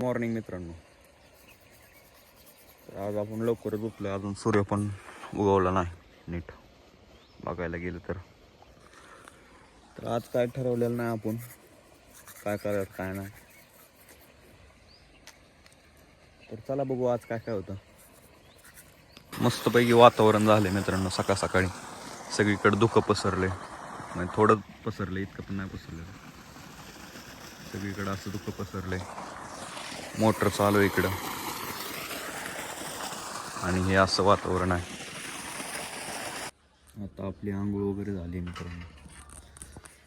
Morning मित्रांनो, तर आज आपण लवकरच उठलो. अजून सूर्य पण उगवला नाही नीट बघायला गेलं तर आज काय ठरवलेलं नाही आपण काय करायचं काय नाही. तर चला बघू आज काय काय होतं. मस्तपैकी वातावरण झालंय मित्रांनो. सकाळ सकाळी सगळीकडे धुकं पसरले, म्हणजे थोडं पसरलं, इतकं पण नाही पसरलं. सगळीकडं असं धुकं पसरले. मोटर चालू आहे इकडं आणि हे असं वातावरण आहे. आता आपली आंघोळ वगैरे झाली मित्रांनो.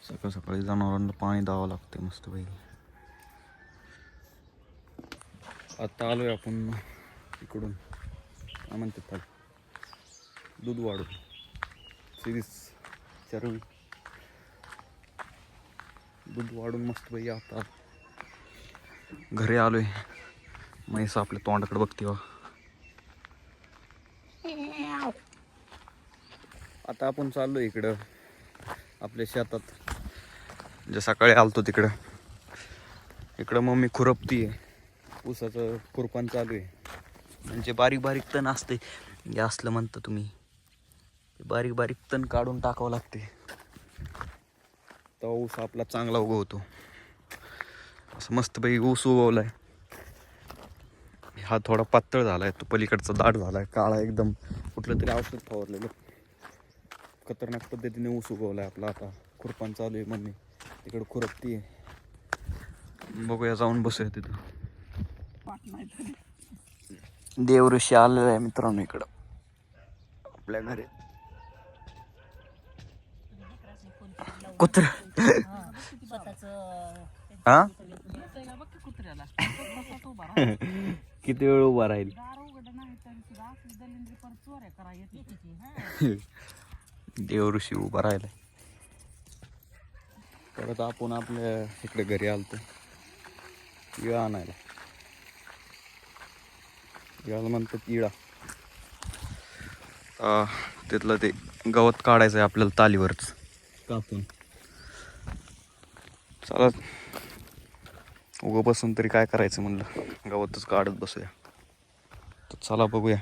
सकाळ सकाळी जनावरांना पाणी द्यावं लागते मस्तपैकी. आता आलोय आपण इकडून काय म्हणतात दूध वाढून सिरीज चरवी दूध वाढून मस्तपैकी आता घरी आलोय. म्हैस आपल्या तोंडाकडे बघते वा. आता आपण चाललोय इकडं आपल्या शेतात. म्हणजे सकाळी आलतो इकडं मम्मी खुरपती आहे. ऊसाचं खुरपान चालू आहे. म्हणजे बारीक बारीक तण असते, हे असलं म्हणतं तुम्ही, बारीक बारीक तण काढून टाकावं लागते. तेव्हा ऊस आपला चांगला उगवतो. असं मस्तपैकी ऊस उगवलाय. हा थोडा पातळ झालाय, तो पलीकडचा दाट झालाय, काळा एकदम. कुठलं तरी औषध फवारलेलं खतरनाक पद्धतीने ऊस उगवलाय आपला. आता खुरपान चालू आहे. मम्मी तिकडं खुरपती आहे. बघूया जाऊन बसूया तिथं. देवऋषी आलेला आहे मित्रांनो इकडं आपल्या घरी. कुत्र हा किती वेळ उभा राहील. देवऋषी उभा राहिलाय. परत आपण आपल्या इकडे घरी आलतो इळा आणायला. इळाला म्हणतात इळा. तिथलं ते गवत काढायचं आहे आपल्याला तालीवरच कापून. चला उगं बसून तरी काय करायचं म्हणलं, गवतच काढत बसूया. तर चला बघूया.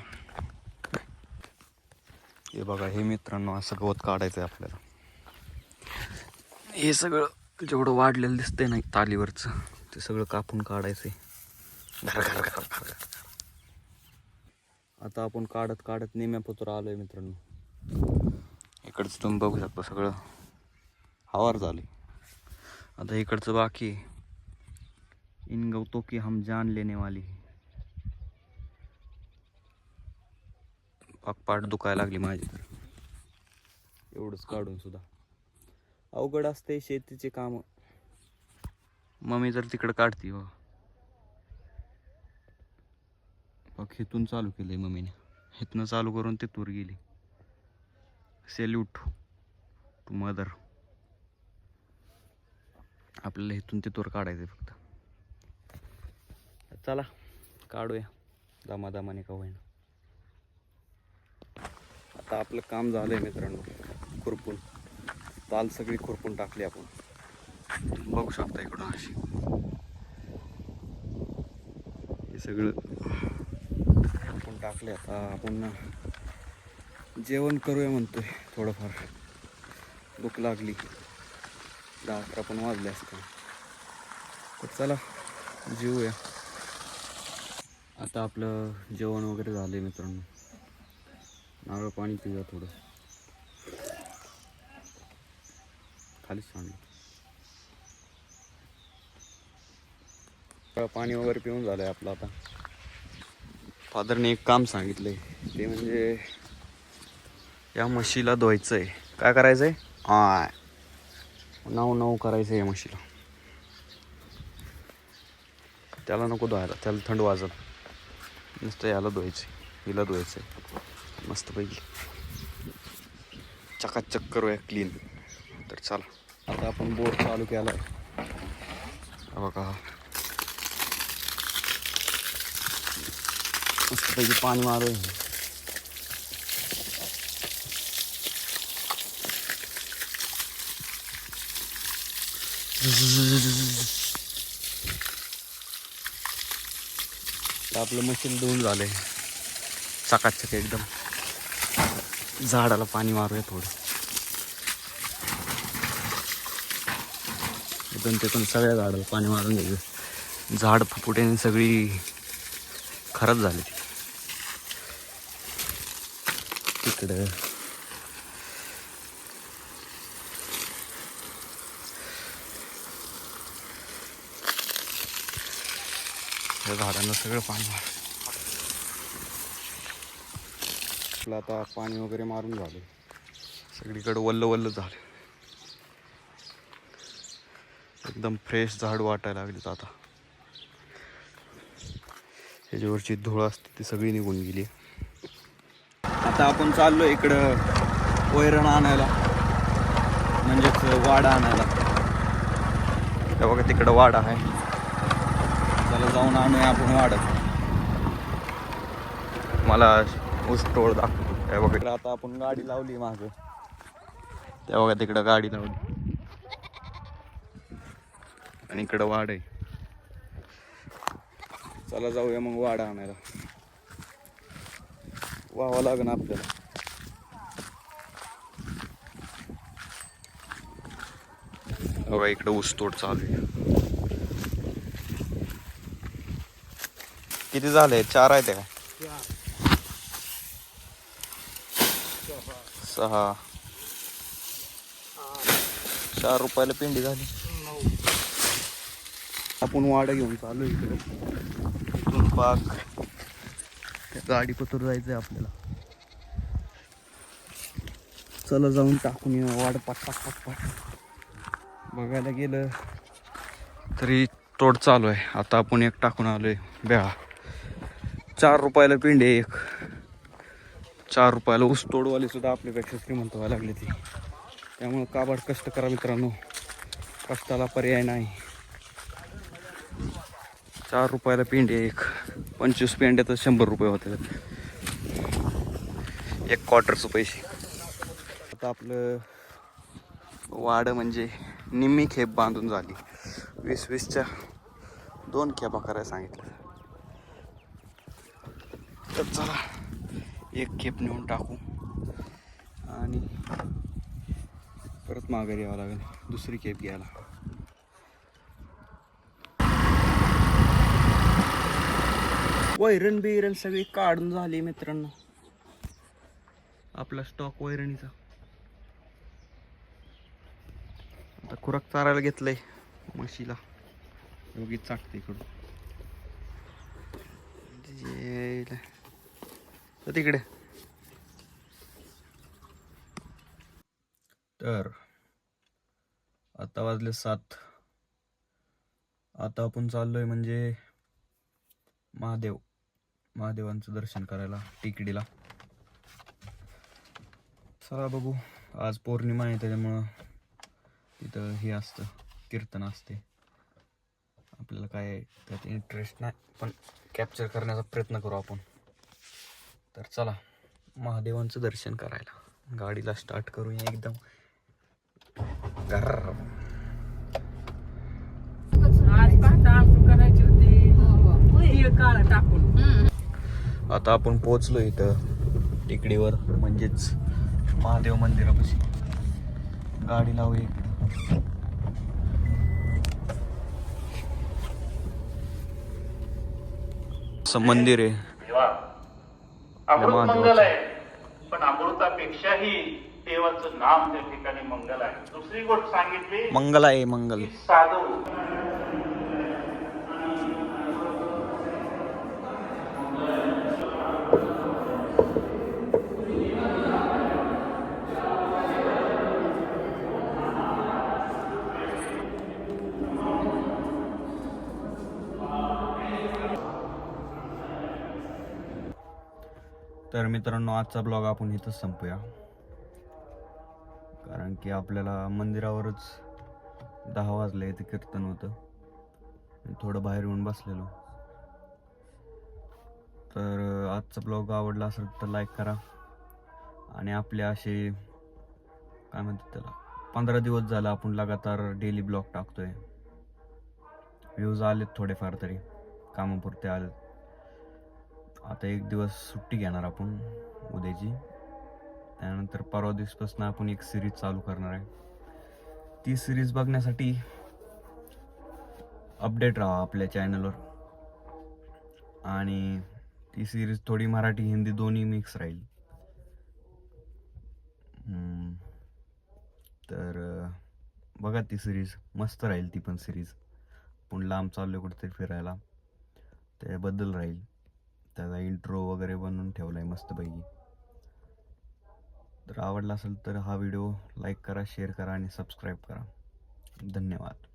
हे बघा, हे मित्रांनो असं गवत काढायचं आहे आपल्याला. हे सगळं जेवढं वाढलेलं दिसतंय ना तालीवरचं, ते सगळं कापून काढायचंय. आता आपण काढत काढत निम्यापत्र आलोय मित्रांनो. इकडचं तुम्ही बघू शकता सगळं हवार झाले. आता इकडचं बाकी. इन गवतों की हम जान लेने वाली. पाठ दुखायला लागली माझी तर, एवढंच काढून सुद्धा. अवघड असते शेतीचे काम. मम्मी जर तिकडं काढती हो. इथून चालू केलंय मम्मीने. इथनं चालू करून तिथवर गेली. Salute to mother. आपल्याला इथून तिथवर काढायचंय फक्त. चला काढूया दमादमाने का होईना. आता आपलं काम झालंय मित्रांनो. खुरपून ताल सगळी खुरपून टाकली आपण. बघू शकता इकडं अशी हे सगळं खुरपून टाकले. आता आपण जेवण करूया म्हणतोय. थोडंफार भूक लागली. 10-11 पण वाजले असते. तर चला जेवूया. आता आपलं जेवण वगैरे झालंय मित्रांनो. नारळ पाणी पिऊया थोडं. खालीच सांडलं. पाणी वगैरे पिऊन झालंय आपलं. आता फादरने एक काम सांगितलंय, ते म्हणजे या म्हशीला धुवायचंय. काय करायचंय? नाव करायचं या म्हशीला. त्याला नको धुवायला, त्याला थंड वाजल. नुसतं याला धुवायचं, हिला धुवायचंय मस्तपैकी. चकाचक करूया क्लीन. तर चला आता आपण बोर चालू केलाय. बघा मस्तपैकी पाणी मारूया. आपलं मशीन धुवून झालंय चकाचक एकदम. झाडाला पाणी मारूया थोडं. इथून तिथून सगळ्या झाडाला पाणी मारून घ्यायचं. झाड फुफुट्याने सगळी खराब झाली तिकडं. या झाडांना सगळं पाणी मार. आपलं आता पाणी वगैरे मारून झालं. सगळीकडे वल्ल वल्ल झालं. एकदम फ्रेश झाड वाटायला लागलीत आता. ह्याच्यावरची धूळ असते ती सगळी निघून गेली. आता आपण चाललो इकडं वैरण आणायला, म्हणजेच वाडा आणायला. त्या बघा तिकडं वाडा आहे. चला जाऊन आणूया आपण वाडा. मला ऊस तोड दाखवतो. त्या बघा आता आपण गाडी लावली मागं. त्या बघा तिकडं गाडी लावली आणि इकडं वाड आहे. चला जाऊया मग वाडा आणायला. व्हावं लागेल आपल्याला. बघा इकडं ऊस तोड चालू आहे. किती झाले? 4 आहेत का? 6. 4 रुपयाला पिंडी झाली. आपण वाडा घेऊन चालू इकडे. इथून पाक गाडी पतूर जायचंय आपल्याला. चला जाऊन टाकून येऊ वाड. पाट पाट पाट पाट. बघायला गेलं तरी तोड चालू आहे. आता आपण एक टाकून आलोय बेळा. 4 रुपयाला पिंडी एक. 4 रुपयाला ऊस तोडवाली सुद्धा आपल्यापेक्षा श्रीमंत व्हायला लागली ती. त्यामुळे काबाड कष्ट करा मित्रांनो. कष्टाला पर्याय नाही. 4 रुपयाला पिंडी एक. 25 पेंड्या तर 100 रुपये होते. 1 क्वार्टरचं पैसे. आता आपलं वाड म्हणजे निम्मी खेप बांधून झाली. 20-20च्या 2 खेपा करायला सांगितलं. तर चला एक खेप नेऊन टाकू आणि परत माघारी यावं लागेल दुसरी खेप घ्यायला. वैरण बिरण सगळी काढून झाली मित्रांनो. आपला स्टॉक वैरणीचा. आता खुराक चारायला घेतलंय म्हशीला. योगी चाकते इकडून तिकडे. तर आता वाजले 7. आता आपण चाललोय म्हणजे महादेवांचं दर्शन करायला टेकडीला. चला बघू. आज पौर्णिमा आहे त्याच्यामुळं तिथं हे असतं, कीर्तन असते. आपल्याला काय त्यात इंटरेस्ट नाही, पण कॅप्चर करण्याचा प्रयत्न करू आपण. तर चला महादेवांचं दर्शन करायला. गाडीला स्टार्ट करूया एकदम. आता आपण पोहोचलो इथं टेकडीवर, म्हणजेच महादेव मंदिरापाशी. गाडी लावू इकडे. असं मंदिर आहे. अमृत मंगल आहे, पण अमृतापेक्षाही देवाचं नाम त्या ठिकाणी मंगल आहे. दुसरी गोष्ट सांगितली मंगल आहे. मंगल साधू तर मित्रांनो आजचा ब्लॉग आपण इथंच संपूया, कारण की आपल्याला मंदिरावरच 10 वाजले. इथे कीर्तन होतं, थोडं बाहेर येऊन बसलेलो. तर आजचा ब्लॉग आवडला असेल तर लाईक करा. आणि आपले असे काय म्हणतात त्याला 15 दिवस झाला आपण लगातार डेली ब्लॉग टाकतोय. व्ह्यूज आलेत थोडेफार तरी, कामापुरते आलेत. आता एक दिवस सुट्टी घेणार आपण उद्याची. त्यानंतर परवा दिवसपासून आपण एक सिरीज चालू करणार आहे. ती सिरीज बघण्यासाठी अपडेट राहा आपल्या चॅनलवर. आणि ती सिरीज थोडी मराठी हिंदी दोन्ही मिक्स राहील. तर बघा ती सिरीज, मस्त राहील ती पण सिरीज. आपण लांब चाललो कुठेतरी फिरायला, त्याबद्दल राहील. त्याचा इंट्रो वगैरे बनवून ठेवला आहे मस्तपैकी. तर आवडला असेल तर हा व्हिडिओ लाईक करा, शेअर करा आणि सबस्क्राईब करा. धन्यवाद.